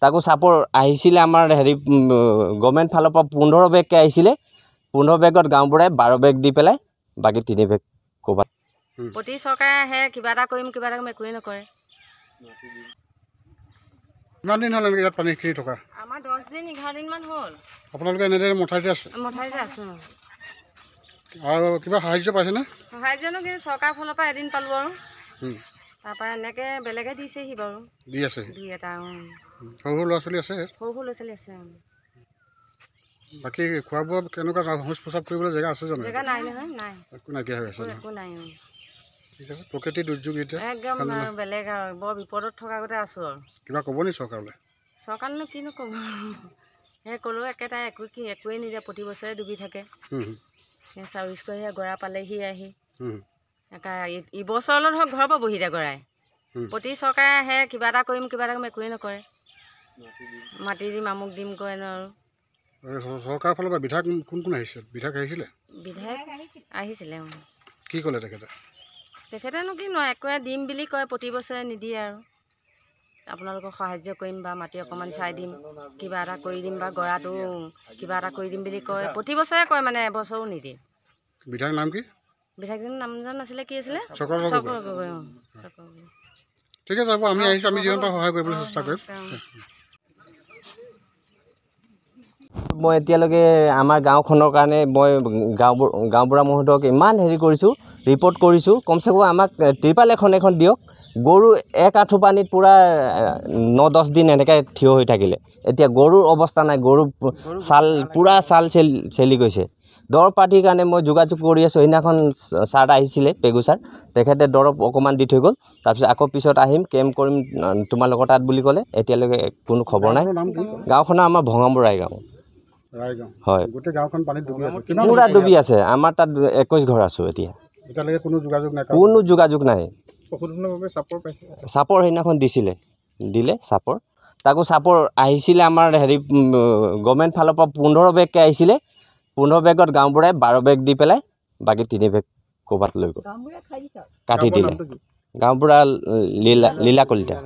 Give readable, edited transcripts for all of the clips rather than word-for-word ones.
তাকো চাপৰ আহিছিলে আমাৰ হেৰি গভৰ্ণমেণ্ট ফালৰ পৰা 15 বেগকৈ আহিছিলে 15 বেগত গাঁওবুঢ়াই 12 বেগ দি পেলাই বাকী 3 বেগ ক'ৰবাত প্ৰতি চৰকাৰে আহে কিবা এটা কৰিম একোৱেই নকৰে কিমান দিন হ'ল এনেকৈ ইয়াত পানী খেলি থকা আমাৰ 10 দিন 11 দিনমান হ'ল আপোনালোকে এনেদৰে মঠাইতে আছে আছোঁ আৰু কিবা সাহায্য পাইছেনে সাহায্যনো কিন্তু চৰকাৰৰ ফালৰ পৰা এদিন পালোঁ আৰু তাৰপৰা এনেকৈ বেলেগে দিছেহি বাৰু দি আছে দুই এটা সৰু ল'ৰা ছোৱালী আছে সৰু ল'ৰা ছোৱালী আছে বাকী খোৱা বোৱা কেনেকুৱা শৌচ প্ৰস্ৰাৱ কৰিবলৈ জেগা আছে জানো জেগা নাই নহয় নাই একো নাইকিয়া হৈ আছে একো নাই ঠিক আছে প্ৰকৃতিৰ দুৰ্যোগ এতিয়া একদম বেলেগ আৰু বৰ বিপদত থকা আগতে আছোঁ আৰু কিবা ক'ব নি চৰকাৰলৈ চৰকাৰনো কিনো ক'ব সেই ক'লেও একেটাই একোৱেই নিদিয়ে প্ৰতি বছৰে ডুবি থাকে সেই চাৰ্ভিচ কৰি গৰা পালেহি আহি ইবছৰলৈ ধৰক ঘৰৰ পৰা বহি দিয়ে গৰাই প্ৰতি চৰকাৰে আহে কিবা এটা কৰিম একোৱেই নকৰে মাটি দিম আমুক দিম কয় আৰু চৰকাৰৰ ফালৰ পৰা বিধায়ক কোন আহিছিলে বিধায়ক আহিছিলে কি ক'লে তেখেতেনো কি নহয় একোৱে দিম বুলি কয় প্ৰতি বছৰে নিদিয়ে আৰু আপোনালোকক সাহায্য কৰিম বা মাটি অকণমান চাই দিম কিবা এটা কৰি দিম বা গৰাটো কিবা এটা কৰি দিম বুলি কয় প্ৰতি বছৰে কয় মানে এবছৰো নিদিয়ে বিধায়ক নাম কি বিধায়কজনৰ নামজন আছিলে কি আছিলে চক্ৰ গগৈ ঠিক আছে হ'ব আমি আহিছোঁ আমি যিমান পাৰোঁ সহায় কৰিবলৈ চেষ্টা কৰিম মই এতিয়ালৈকে আমাৰ গাঁওখনৰ কাৰণে মই গাঁওবুঢ়া মহোদয়ক ইমান হেৰি কৰিছোঁ ৰিপৰ্ট কৰিছোঁ কমচে কম আমাক ত্ৰিপাল এখন দিয়ক গৰু এক আঁঠু পানীত পূৰা 9-10 দিন এনেকৈ থিয় হৈ থাকিলে এতিয়া গৰুৰ অৱস্থা নাই গৰু পূৰা ছাল চেলি গৈছে দৰৱ পাতিৰ কাৰণে মই যোগাযোগ কৰি আছোঁ সেইদিনাখন ছাৰ আহিছিলে পেগু ছাৰ তেখেতে দৰৱ অকণমান দি থৈ গ'ল তাৰপিছত আকৌ পিছত আহিম কেম্প কৰিম তোমালোকৰ তাত বুলি ক'লে এতিয়ালৈকে কোনো খবৰ নাই গাঁওখনৰ আমাৰ ভঙামুৰাই গাঁও হয় গোটেই গাঁওখন পানীত পূৰা ডুবি আছে আমাৰ তাত 21 ঘৰ আছোঁ এতিয়ালৈকে কোনো যোগাযোগ নাই চাপৰ সেইদিনাখন দিলে চাপৰ তাকো চাপৰ আহিছিলে আমাৰ হেৰি গভৰ্ণমেণ্ট ফালৰ পৰা 15 বেগকৈ আহিছিলে 15 বেগত গাঁওবুঢ়াই 12 বেগ দি পেলাই বাকী 3 বেগ ক'ৰবাত লৈ গ'ল কাটি দিলে গাঁওবুঢ়া লীলা কলিতা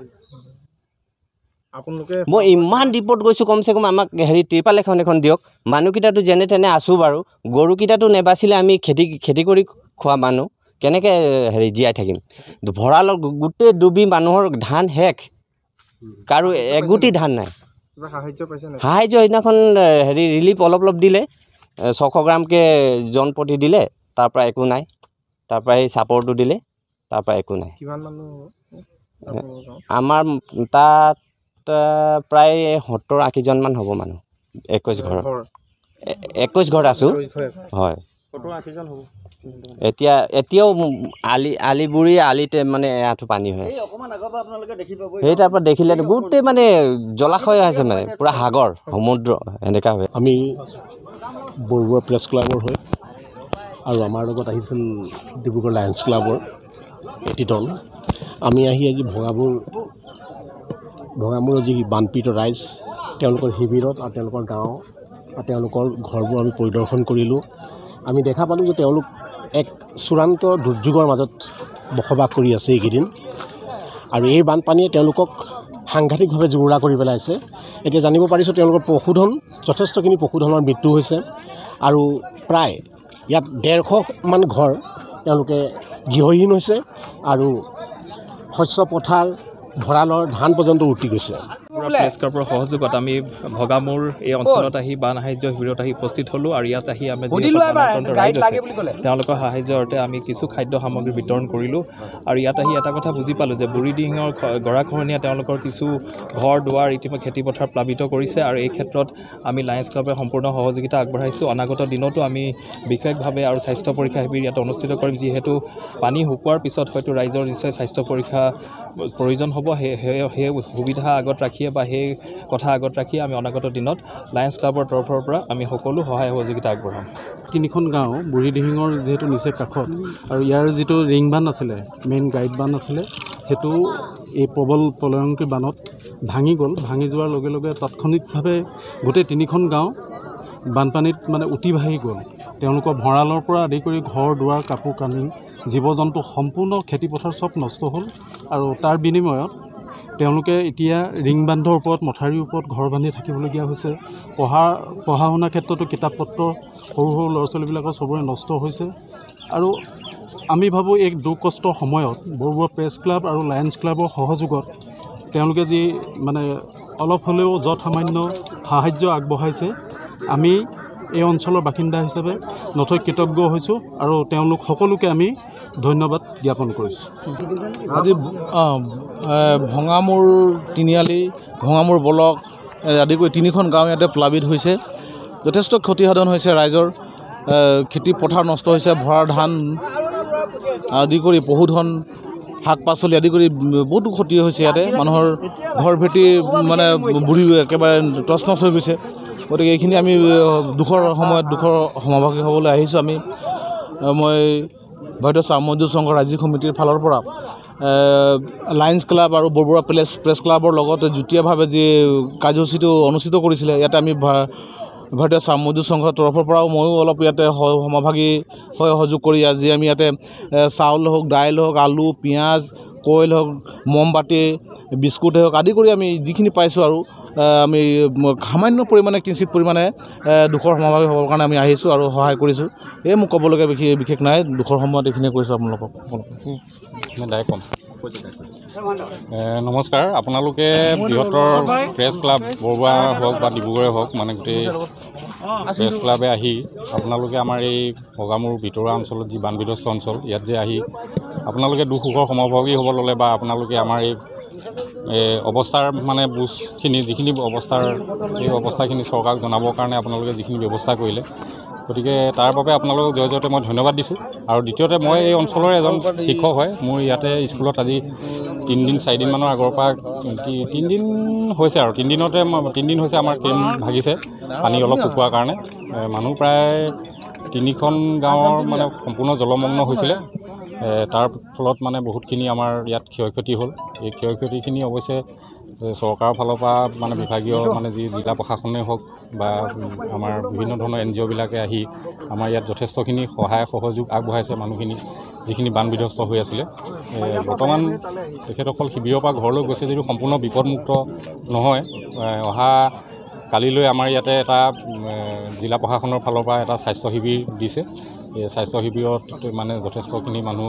মই ইমান ৰিপৰ্ট কৰিছোঁ কমচে কম আমাক হেৰি ত্ৰিপাল এখন দিয়ক মানুহকেইটাতো যেনে তেনে আছোঁ বাৰু গৰুকেইটাতো নেবাচিলে আমি খেতি কৰি খোৱা মানুহ কেনেকৈ হেৰি জীয়াই থাকিম ভঁৰালৰ গোটেই ডুবি মানুহৰ ধান শেষ কাৰো এগুটি ধান নাই সাহায্য সেইদিনাখন হেৰি ৰিলিফ অলপ দিলে 600 গ্ৰামকৈ জনপ্ৰতি দিলে তাৰপৰা একো নাই তাৰপৰা এই চাপৰটো দিলে তাৰপৰা একো নাই আমাৰ তাত প্ৰায় 70-80 জনমান হ'ব মানুহ 21 ঘৰত আছোঁ হয় এতিয়াও আলিতে মানে এআঁঠু পানী হৈ আছে সেই তাৰপৰা দেখিলে গোটেই মানে জলাশয় আছে মানে পূৰা সাগৰ সমুদ্ৰ এনেকুৱা হয় আমি বৰগুৱা প্ৰেছ ক্লাবৰ হয় আৰু আমাৰ লগত আহিছিল ডিব্ৰুগড় লায়ন্স ক্লাবৰ এটি দল আমি আহি আজি ভঙামুৰৰ যি বানপীড়িত ৰাইজ তেওঁলোকৰ শিবিৰত আৰু তেওঁলোকৰ গাঁও আৰু তেওঁলোকৰ ঘৰবোৰ আমি পৰিদৰ্শন কৰিলোঁ আমি দেখা পালোঁ যে তেওঁলোক এক চূড়ান্ত দুৰ্যোগৰ মাজত বসবাস কৰি আছে এইকেইদিন আৰু এই বানপানীয়ে তেওঁলোকক সাংঘাতিকভাৱে জুৰুলা কৰি পেলাইছে এতিয়া জানিব পাৰিছোঁ তেওঁলোকৰ যথেষ্টখিনি পশুধনৰ মৃত্যু হৈছে আৰু প্ৰায় ইয়াত 150 মান ঘৰ তেওঁলোকে গৃহহীন হৈছে আৰু শস্য পথাৰ ভঁৰালৰ ধান পৰ্যন্ত উটি গৈছে প্ৰেছ ক্লাবৰ সহযোগত আমি ভগামুৰ এই অঞ্চলত আহি বান সাহায্য শিবিৰত আহি উপস্থিত হ'লোঁ আৰু ইয়াত আহি আমি তেওঁলোকৰ সাহায্যৰ অৰ্থে আমি কিছু খাদ্য সামগ্ৰী বিতৰণ কৰিলোঁ আৰু ইয়াত আহি এটা কথা বুজি পালোঁ যে বুঢ়ীদিহিঙৰ গৰাখহনীয়া তেওঁলোকৰ কিছু ঘৰ দুৱাৰ ইতিমধ্যে খেতিপথাৰ প্লাবিত কৰিছে আৰু এই ক্ষেত্ৰত আমি লায়ন্স ক্লাবে সম্পূৰ্ণ সহযোগিতা আগবঢ়াইছোঁ অনাগত দিনতো আমি বিশেষভাৱে আৰু স্বাস্থ্য পৰীক্ষা শিবিৰ ইয়াত অনুষ্ঠিত কৰিম যিহেতু পানী শুকোৱাৰ পিছত হয়তো ৰাইজৰ নিশ্চয় স্বাস্থ্য পৰীক্ষা প্ৰয়োজন হ'ব সেই সুবিধা আগত ৰাখিয়ে বা সেই কথা আগত ৰাখি আমি অনাগত দিনত লায়ন্স ক্লাবৰ তৰফৰ পৰা আমি সকলো সহায় সহযোগিতা আগবঢ়াম 3খন গাঁও বুঢ়ীদিহিঙৰ যিহেতু নিচে কাষত আৰু ইয়াৰ যিটো ৰিং বান্ধ আছিলে মেইন গাইড বান্ধ আছিলে সেইটো এই প্ৰবল প্ৰলয়ংকী বানত ভাঙি যোৱাৰ লগে লগে তাৎক্ষণিকভাৱে গোটেই 3খন গাঁও বানপানীত মানে উটি ভাহি গ'ল তেওঁলোকৰ ভঁৰালৰ পৰা আদি কৰি ঘৰ দুৱাৰ কাপোৰ কানি জীৱ জন্তু সম্পূৰ্ণ খেতিপথাৰ চব নষ্ট হ'ল আৰু তাৰ বিনিময়ত তেওঁলোকে এতিয়া ৰিং বান্ধৰ ওপৰত মথাউৰিৰ ওপৰত ঘৰ বান্ধি থাকিবলগীয়া হৈছে। পঢ়া শুনাৰ ক্ষেত্ৰতো কিতাপ পত্ৰ সৰু সৰু ল'ৰা ছোৱালীবিলাকৰ চবৰে নষ্ট হৈছে। আৰু আমি ভাবোঁ এই দুখ কষ্টৰ সময়ত বৰবৰুৱা প্ৰেছ ক্লাব আৰু লায়ন্স ক্লাবৰ সহযোগত তেওঁলোকে যি মানে অলপ হ'লেও যৎ সামান্য সাহায্য আগবঢ়াইছে, আমি এই অঞ্চলৰ বাসিন্দা হিচাপে নথৈ কৃতজ্ঞ হৈছোঁ আৰু তেওঁলোক সকলোকে আমি ধন্যবাদ জ্ঞাপন কৰিছোঁ। আজি ভঙামূৰ তিনিআলি, ভঙামূৰ ব্লক আদি কৰি 3খন গাঁও ইয়াতে প্লাবিত হৈছে। যথেষ্ট ক্ষতিসাধন হৈছে ৰাইজৰ। খেতি পথাৰ নষ্ট হৈছে, ভৰা ধান আদি কৰি পশুধন, শাক পাচলি আদি কৰি বহুতো ক্ষতি হৈছে। ইয়াতে মানুহৰ ঘৰ ভেটি মানে বুঢ়ী একেবাৰে তছনছ হৈ গৈছে। গতিকে এইখিনি আমি দুখৰ সময়ত দুখৰ সমভাগী হ'বলৈ আহিছোঁ। মই ভাৰতীয় সামঞ্জস্য সংঘ ৰাজ্যিক সমিতিৰ ফালৰ পৰা লায়ন্স ক্লাব আৰু বৰবৰুৱা প্ৰেছ ক্লাবৰ লগত যুটীয়াভাৱে যি কাৰ্যসূচীটো অনুষ্ঠিত কৰিছিলে, ইয়াতে আমি ভাৰতীয় সামঞ্জস্য সংঘৰ তৰফৰ পৰাও ময়ো অলপ ইয়াতে সমভাগী হৈ সহযোগ কৰি আজি আমি ইয়াতে চাউল হওক, দাইল হওক, আলু, পিঁয়াজ, কইল হওক, মমবাতি, বিস্কুট হওক আদি কৰি আমি যিখিনি পাইছোঁ আৰু আমি সামান্য পৰিমাণে কিঞ্চিত পৰিমাণে দুখৰ সমভাগী হ'বৰ কাৰণে আমি আহিছোঁ আৰু সহায় কৰিছোঁ। এই মোক ক'বলগীয়া বিশেষ নাই। দুখৰ সময়ত এইখিনিয়ে কৰিছোঁ আপোনালোকক। ডাইৰেক্ট ক'ম। নমস্কাৰ। আপোনালোকে বৃহত্তৰ প্ৰেছ ক্লাব বৰবৰুৱা হওক বা ডিব্ৰুগড়ে হওক, মানে গোটেই প্ৰেছ ক্লাবে আহি আপোনালোকে আমাৰ এই ভঙামূৰ ভিতৰুৱা অঞ্চলত যি বানবিধ্বস্ত অঞ্চল, ইয়াত যে আহি আপোনালোকে দুখ সুখৰ সমভাগী হ'ব ল'লে বা আপোনালোকে আমাৰ এই অৱস্থাৰ মানে বুজখিনি যিখিনি এই অৱস্থাখিনি চৰকাৰক জনাবৰ কাৰণে আপোনালোকে যিখিনি ব্যৱস্থা কৰিলে, গতিকে তাৰ বাবে আপোনালোকক জয়তে মই ধন্যবাদ দিছোঁ। আৰু দ্বিতীয়তে মই এই অঞ্চলৰ এজন শিক্ষক হয়। মোৰ ইয়াতে স্কুলত আজি 3-4 দিনমানৰ আগৰ পৰা 3 দিন হৈছে আৰু 3 দিন হৈছে আমাৰ কেম্প ভাগিছে পানী অলপ শুকোৱাৰ কাৰণে। মানুহ প্ৰায় 3খন গাঁৱৰ মানে সম্পূৰ্ণ জলমগ্ন হৈছিলে। তাৰ ফলত মানে বহুতখিনি আমাৰ ইয়াত ক্ষয় ক্ষতি হ'ল। এই ক্ষয় ক্ষতিখিনি অৱশ্যে চৰকাৰৰ ফালৰ পৰা মানে বিভাগীয় মানে যি জিলা প্ৰশাসনেই হওক বা আমাৰ বিভিন্ন ধৰণৰ NGO বিলাকে আহি আমাৰ ইয়াত যথেষ্টখিনি সহায় সহযোগ আগবঢ়াইছে। মানুহখিনি যিখিনি বানবিধ্বস্ত হৈ আছিলে, বৰ্তমান তেখেতসকল শিবিৰৰ পৰা ঘৰলৈ গৈছে যদিও সম্পূৰ্ণ বিপদমুক্ত নহয়। অহা কালিলৈ আমাৰ ইয়াতে এটা জিলা প্ৰশাসনৰ ফালৰ পৰা এটা স্বাস্থ্য শিবিৰ দিছে। এই স্বাস্থ্য শিবিৰত মানে যথেষ্টখিনি মানুহ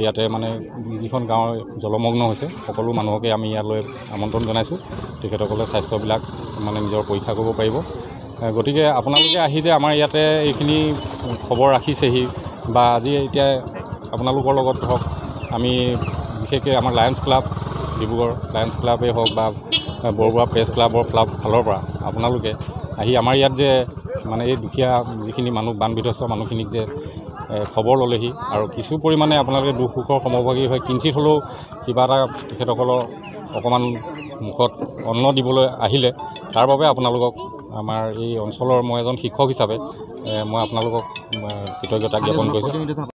ইয়াতে মানে যিখন গাঁও জলমগ্ন হৈছে সকলো মানুহকে আমি ইয়ালৈ আমন্ত্ৰণ জনাইছোঁ। তেখেতসকলে স্বাস্থ্যবিলাক মানে নিজৰ পৰীক্ষা কৰিব পাৰিব। গতিকে আপোনালোকে আহি যে আমাৰ ইয়াতে এইখিনি খবৰ ৰাখিছেহি বা আজি এতিয়া আপোনালোকৰ লগত ধৰক আমি বিশেষকৈ আমাৰ লায়ন্স ক্লাব ডিব্ৰুগড় লায়ন্স ক্লাবেই হওক বা বৰবৰুৱা প্ৰেছ ক্লাবৰ ফালৰ পৰা আপোনালোকে আহি আমাৰ ইয়াত যে মানে এই দুখীয়া যিখিনি মানুহ বানবিধ্বস্ত মানুহখিনিক যে খবৰ ল'লেহি আৰু কিছু পৰিমাণে আপোনালোকে দুখ সুখৰ সমভাগী হৈ কিঞ্চিত হ'লেও কিবা এটা তেখেতসকলৰ অকণমান মুখত অন্ন দিবলৈ আহিলে, তাৰ বাবে আপোনালোকক আমাৰ এই অঞ্চলৰ মই এজন শিক্ষক হিচাপে মই আপোনালোকক কৃতজ্ঞতা জ্ঞাপন কৰিছোঁ।